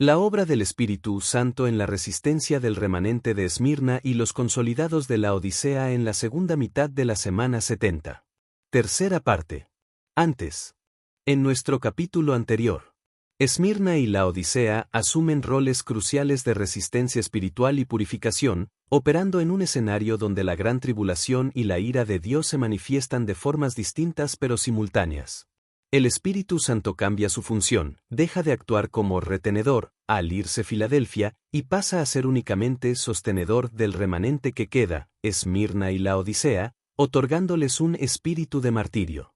La obra del Espíritu Santo en la resistencia del remanente de Esmirna y los consolidados de la Odisea en la segunda mitad de la semana 70. Tercera parte. Antes. En nuestro capítulo anterior, Esmirna y la Odisea asumen roles cruciales de resistencia espiritual y purificación, operando en un escenario donde la gran tribulación y la ira de Dios se manifiestan de formas distintas pero simultáneas. El Espíritu Santo cambia su función, deja de actuar como retenedor, al irse Filadelfia, y pasa a ser únicamente sostenedor del remanente que queda, Esmirna y la Odisea, otorgándoles un espíritu de martirio.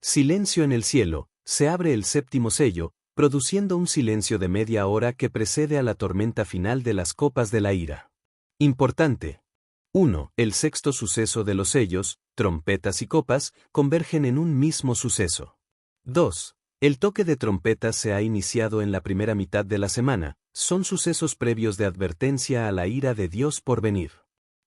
Silencio en el cielo, se abre el séptimo sello, produciendo un silencio de media hora que precede a la tormenta final de las copas de la ira. Importante. 1. El sexto suceso de los sellos, trompetas y copas, convergen en un mismo suceso. 2. El toque de trompetas se ha iniciado en la primera mitad de la semana, son sucesos previos de advertencia a la ira de Dios por venir.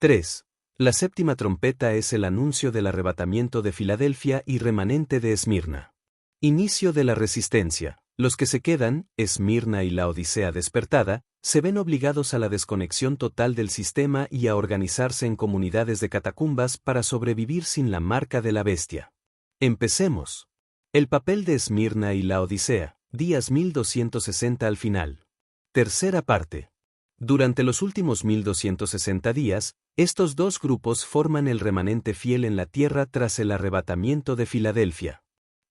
3. La séptima trompeta es el anuncio del arrebatamiento de Filadelfia y remanente de Esmirna. Inicio de la resistencia. Los que se quedan, Esmirna y la Odisea despertada, se ven obligados a la desconexión total del sistema y a organizarse en comunidades de catacumbas para sobrevivir sin la marca de la bestia. Empecemos. El papel de Esmirna y la Odisea, días 1260 al final. Tercera parte. Durante los últimos 1260 días, estos dos grupos forman el remanente fiel en la tierra tras el arrebatamiento de Filadelfia.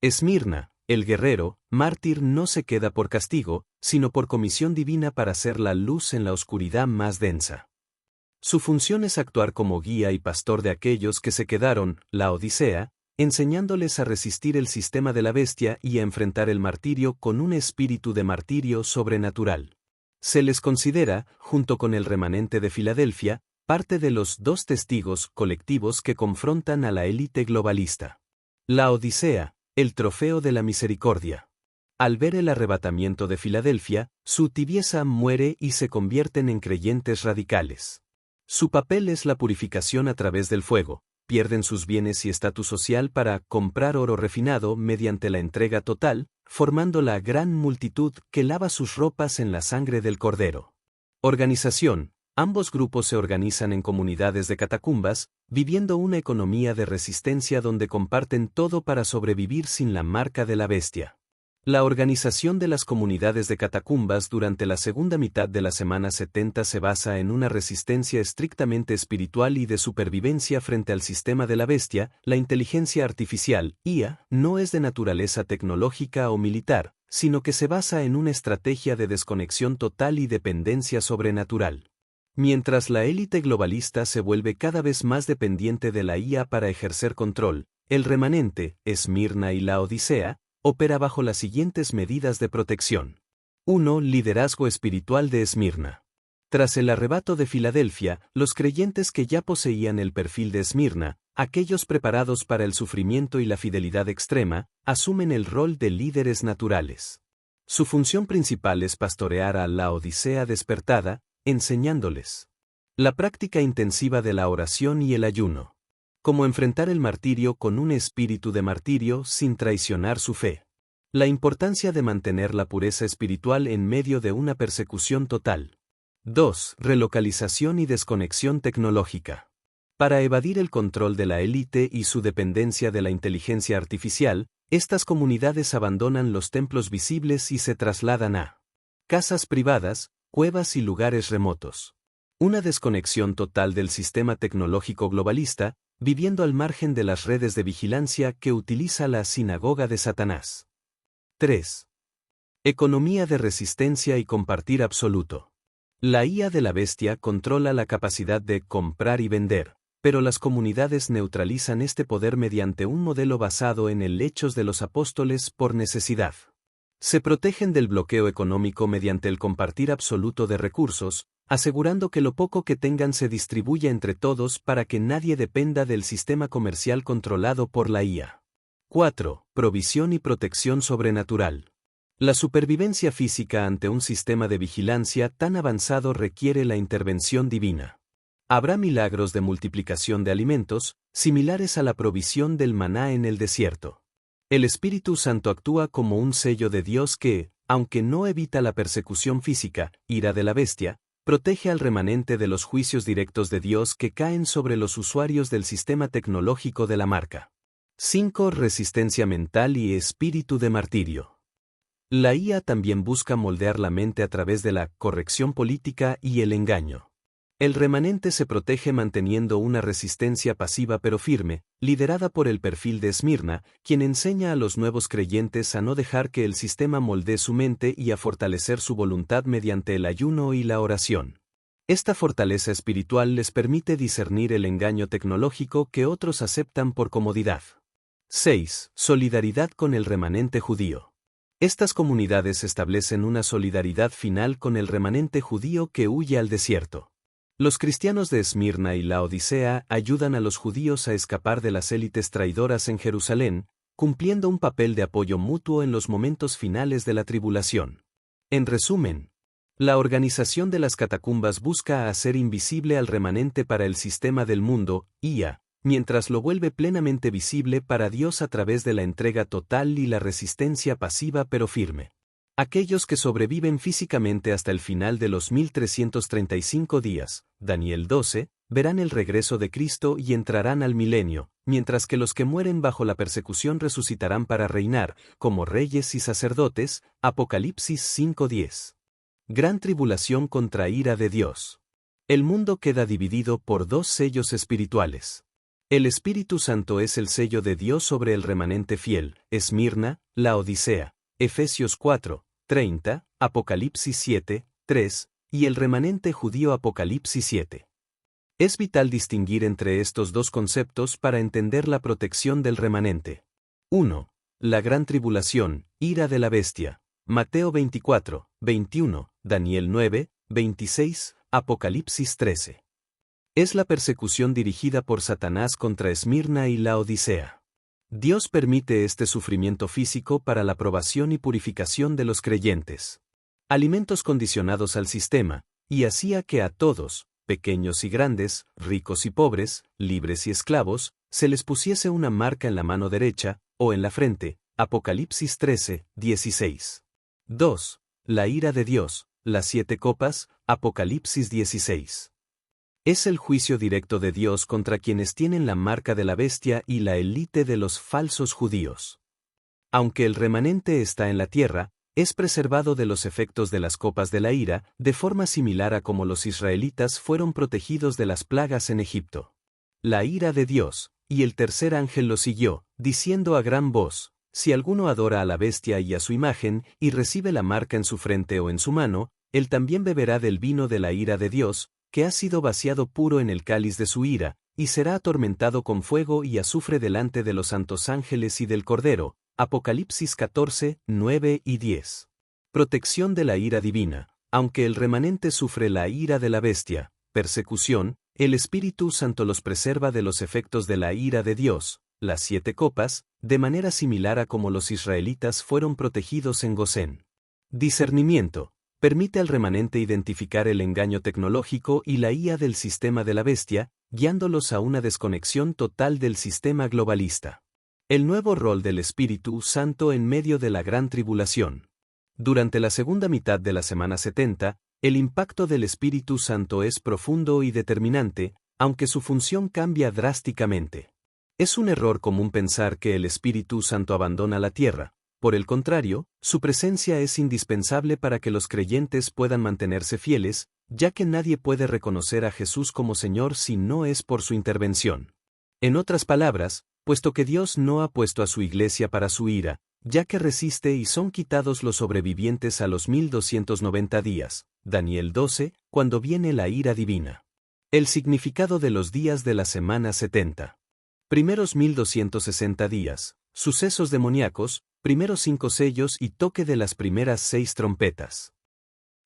Esmirna, el guerrero, mártir no se queda por castigo, sino por comisión divina para ser la luz en la oscuridad más densa. Su función es actuar como guía y pastor de aquellos que se quedaron, la Odisea, enseñándoles a resistir el sistema de la bestia y a enfrentar el martirio con un espíritu de martirio sobrenatural. Se les considera, junto con el remanente de Filadelfia, parte de los dos testigos colectivos que confrontan a la élite globalista. La Odisea, el trofeo de la misericordia. Al ver el arrebatamiento de Filadelfia, su tibieza muere y se convierten en creyentes radicales. Su papel es la purificación a través del fuego. Pierden sus bienes y estatus social para comprar oro refinado mediante la entrega total, formando la gran multitud que lava sus ropas en la sangre del Cordero. Organización. Ambos grupos se organizan en comunidades de catacumbas, viviendo una economía de resistencia donde comparten todo para sobrevivir sin la marca de la bestia. La organización de las comunidades de catacumbas durante la segunda mitad de la semana 70 se basa en una resistencia estrictamente espiritual y de supervivencia frente al sistema de la bestia. La inteligencia artificial, IA, no es de naturaleza tecnológica o militar, sino que se basa en una estrategia de desconexión total y dependencia sobrenatural. Mientras la élite globalista se vuelve cada vez más dependiente de la IA para ejercer control, el remanente, Esmirna y la Odisea, opera bajo las siguientes medidas de protección. 1. Liderazgo espiritual de Esmirna. Tras el arrebato de Filadelfia, los creyentes que ya poseían el perfil de Esmirna, aquellos preparados para el sufrimiento y la fidelidad extrema, asumen el rol de líderes naturales. Su función principal es pastorear a la Odisea despertada, enseñándoles la práctica intensiva de la oración y el ayuno. Cómo enfrentar el martirio con un espíritu de martirio sin traicionar su fe. La importancia de mantener la pureza espiritual en medio de una persecución total. 2. Relocalización y desconexión tecnológica. Para evadir el control de la élite y su dependencia de la inteligencia artificial, estas comunidades abandonan los templos visibles y se trasladan a casas privadas, cuevas y lugares remotos. Una desconexión total del sistema tecnológico globalista, viviendo al margen de las redes de vigilancia que utiliza la sinagoga de Satanás. 3. Economía de resistencia y compartir absoluto. La IA de la bestia controla la capacidad de comprar y vender, pero las comunidades neutralizan este poder mediante un modelo basado en el Hechos de los Apóstoles por necesidad. Se protegen del bloqueo económico mediante el compartir absoluto de recursos, asegurando que lo poco que tengan se distribuya entre todos para que nadie dependa del sistema comercial controlado por la IA. 4. Provisión y protección sobrenatural. La supervivencia física ante un sistema de vigilancia tan avanzado requiere la intervención divina. Habrá milagros de multiplicación de alimentos, similares a la provisión del maná en el desierto. El Espíritu Santo actúa como un sello de Dios que, Aunque no evita la persecución física, ira de la bestia, protege al remanente de los juicios directos de Dios que caen sobre los usuarios del sistema tecnológico de la marca. 5. Resistencia mental y espíritu de martirio. La IA también busca moldear la mente a través de la corrección política y el engaño. El remanente se protege manteniendo una resistencia pasiva pero firme, liderada por el perfil de Esmirna, quien enseña a los nuevos creyentes a no dejar que el sistema moldee su mente y a fortalecer su voluntad mediante el ayuno y la oración. Esta fortaleza espiritual les permite discernir el engaño tecnológico que otros aceptan por comodidad. 6. Solidaridad con el remanente judío. Estas comunidades establecen una solidaridad final con el remanente judío que huye al desierto. Los cristianos de Esmirna y Laodicea ayudan a los judíos a escapar de las élites traidoras en Jerusalén, cumpliendo un papel de apoyo mutuo en los momentos finales de la tribulación. En resumen, la organización de las catacumbas busca hacer invisible al remanente para el sistema del mundo, IA, mientras lo vuelve plenamente visible para Dios a través de la entrega total y la resistencia pasiva pero firme. Aquellos que sobreviven físicamente hasta el final de los 1335 días, Daniel 12, verán el regreso de Cristo y entrarán al milenio, mientras que los que mueren bajo la persecución resucitarán para reinar, como reyes y sacerdotes, Apocalipsis 5:10. Gran tribulación contra ira de Dios. El mundo queda dividido por dos sellos espirituales. El Espíritu Santo es el sello de Dios sobre el remanente fiel, Esmirna, Laodicea, Efesios 4:30, Apocalipsis 7:3, y el remanente judío Apocalipsis 7. Es vital distinguir entre estos dos conceptos para entender la protección del remanente. 1. La gran tribulación, ira de la bestia. Mateo 24:21, Daniel 9:26, Apocalipsis 13. Es la persecución dirigida por Satanás contra Esmirna y Laodicea. Dios permite este sufrimiento físico para la probación y purificación de los creyentes. Alimentos condicionados al sistema, y hacía que a todos, pequeños y grandes, ricos y pobres, libres y esclavos, se les pusiese una marca en la mano derecha, o en la frente, Apocalipsis 13:16. 2. La ira de Dios, las 7 copas, Apocalipsis 16. Es el juicio directo de Dios contra quienes tienen la marca de la bestia y la élite de los falsos judíos. Aunque el remanente está en la tierra, es preservado de los efectos de las copas de la ira, de forma similar a como los israelitas fueron protegidos de las plagas en Egipto. La ira de Dios, y el tercer ángel lo siguió, diciendo a gran voz: si alguno adora a la bestia y a su imagen, y recibe la marca en su frente o en su mano, él también beberá del vino de la ira de Dios, que ha sido vaciado puro en el cáliz de su ira, y será atormentado con fuego y azufre delante de los santos ángeles y del Cordero. Apocalipsis 14:9 y 10. Protección de la ira divina. Aunque el remanente sufre la ira de la bestia, persecución, el Espíritu Santo los preserva de los efectos de la ira de Dios, las 7 copas, de manera similar a como los israelitas fueron protegidos en Gosén. Discernimiento. Permite al remanente identificar el engaño tecnológico y la IA del sistema de la bestia, guiándolos a una desconexión total del sistema globalista. El nuevo rol del Espíritu Santo en medio de la gran tribulación. Durante la segunda mitad de la semana 70, el impacto del Espíritu Santo es profundo y determinante, aunque su función cambia drásticamente. Es un error común pensar que el Espíritu Santo abandona la tierra. Por el contrario, su presencia es indispensable para que los creyentes puedan mantenerse fieles, ya que nadie puede reconocer a Jesús como Señor si no es por su intervención. En otras palabras, puesto que Dios no ha puesto a su iglesia para su ira, ya que resiste y son quitados los sobrevivientes a los 1290 días, Daniel 12, cuando viene la ira divina. El significado de los días de la semana 70. Primeros 1260 días, sucesos demoníacos, primeros 5 sellos y toque de las primeras 6 trompetas.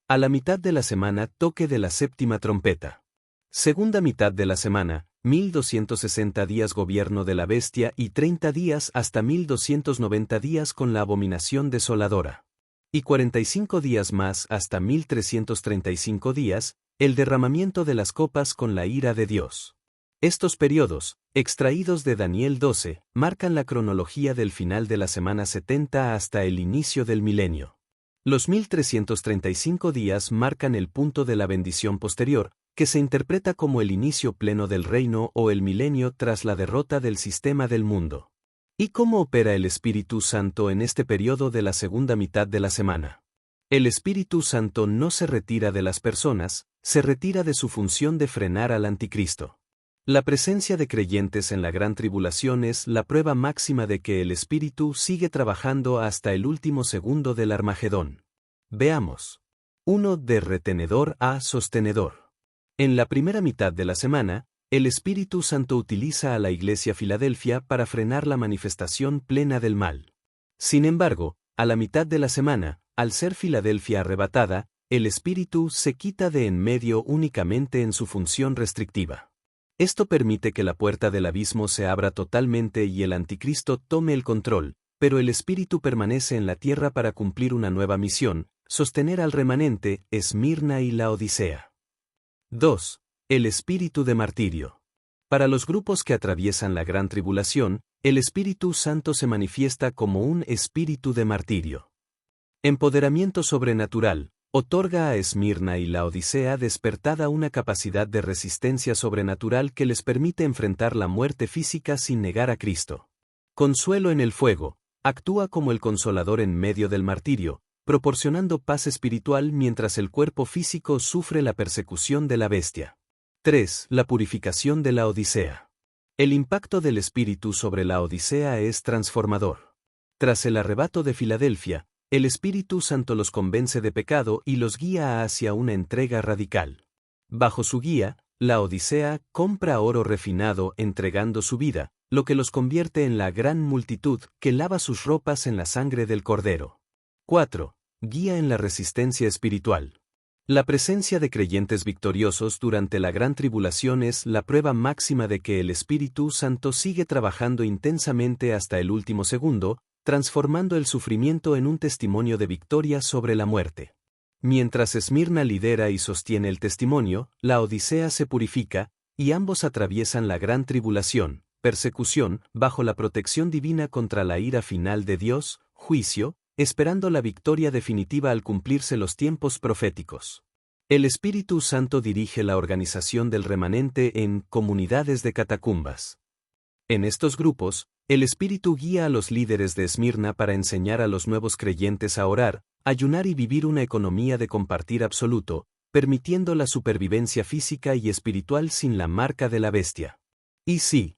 A la mitad de la semana, toque de la séptima trompeta. Segunda mitad de la semana, 1260 días gobierno de la bestia y 30 días hasta 1290 días con la abominación desoladora. Y 45 días más hasta 1335 días, el derramamiento de las copas con la ira de Dios. Estos periodos, extraídos de Daniel 12, marcan la cronología del final de la semana 70 hasta el inicio del milenio. Los 1335 días marcan el punto de la bendición posterior, que se interpreta como el inicio pleno del reino o el milenio tras la derrota del sistema del mundo. ¿Y cómo opera el Espíritu Santo en este periodo de la segunda mitad de la semana? El Espíritu Santo no se retira de las personas, se retira de su función de frenar al anticristo. La presencia de creyentes en la gran tribulación es la prueba máxima de que el Espíritu sigue trabajando hasta el último segundo del Armagedón. Veamos. 1. De retenedor a sostenedor. En la primera mitad de la semana, el Espíritu Santo utiliza a la Iglesia Filadelfia para frenar la manifestación plena del mal. Sin embargo, a la mitad de la semana, al ser Filadelfia arrebatada, el Espíritu se quita de en medio únicamente en su función restrictiva. Esto permite que la puerta del abismo se abra totalmente y el anticristo tome el control, pero el Espíritu permanece en la tierra para cumplir una nueva misión, sostener al remanente, Esmirna y Laodicea. 2. El espíritu de martirio. Para los grupos que atraviesan la gran tribulación, el Espíritu Santo se manifiesta como un espíritu de martirio. Empoderamiento sobrenatural. Otorga a Esmirna y Laodicea despertada una capacidad de resistencia sobrenatural que les permite enfrentar la muerte física sin negar a Cristo. Consuelo en el fuego. Actúa como el consolador en medio del martirio, proporcionando paz espiritual mientras el cuerpo físico sufre la persecución de la bestia. 3. La purificación de la Odisea. El impacto del Espíritu sobre la Odisea es transformador. Tras el arrebato de Filadelfia, el Espíritu Santo los convence de pecado y los guía hacia una entrega radical. Bajo su guía, la Odisea compra oro refinado entregando su vida, lo que los convierte en la gran multitud que lava sus ropas en la sangre del Cordero. 4. Guía en la resistencia espiritual. La presencia de creyentes victoriosos durante la gran tribulación es la prueba máxima de que el Espíritu Santo sigue trabajando intensamente hasta el último segundo, transformando el sufrimiento en un testimonio de victoria sobre la muerte. Mientras Esmirna lidera y sostiene el testimonio, la Odisea se purifica, y ambos atraviesan la gran tribulación, persecución, bajo la protección divina contra la ira final de Dios, juicio, esperando la victoria definitiva al cumplirse los tiempos proféticos. El Espíritu Santo dirige la organización del remanente en comunidades de catacumbas. En estos grupos, el Espíritu guía a los líderes de Esmirna para enseñar a los nuevos creyentes a orar, ayunar y vivir una economía de compartir absoluto, permitiendo la supervivencia física y espiritual sin la marca de la bestia. Y sí,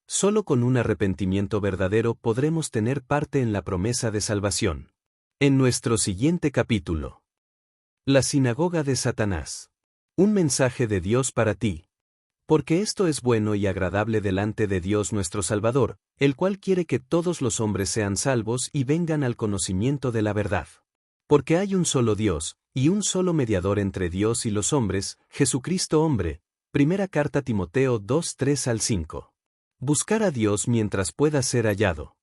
solo con un arrepentimiento verdadero podremos tener parte en la promesa de salvación. En nuestro siguiente capítulo. La sinagoga de Satanás. Un mensaje de Dios para ti. Porque esto es bueno y agradable delante de Dios nuestro Salvador, el cual quiere que todos los hombres sean salvos y vengan al conocimiento de la verdad. Porque hay un solo Dios, y un solo mediador entre Dios y los hombres, Jesucristo hombre. Primera carta a Timoteo 2:3-5. Buscar a Dios mientras pueda ser hallado.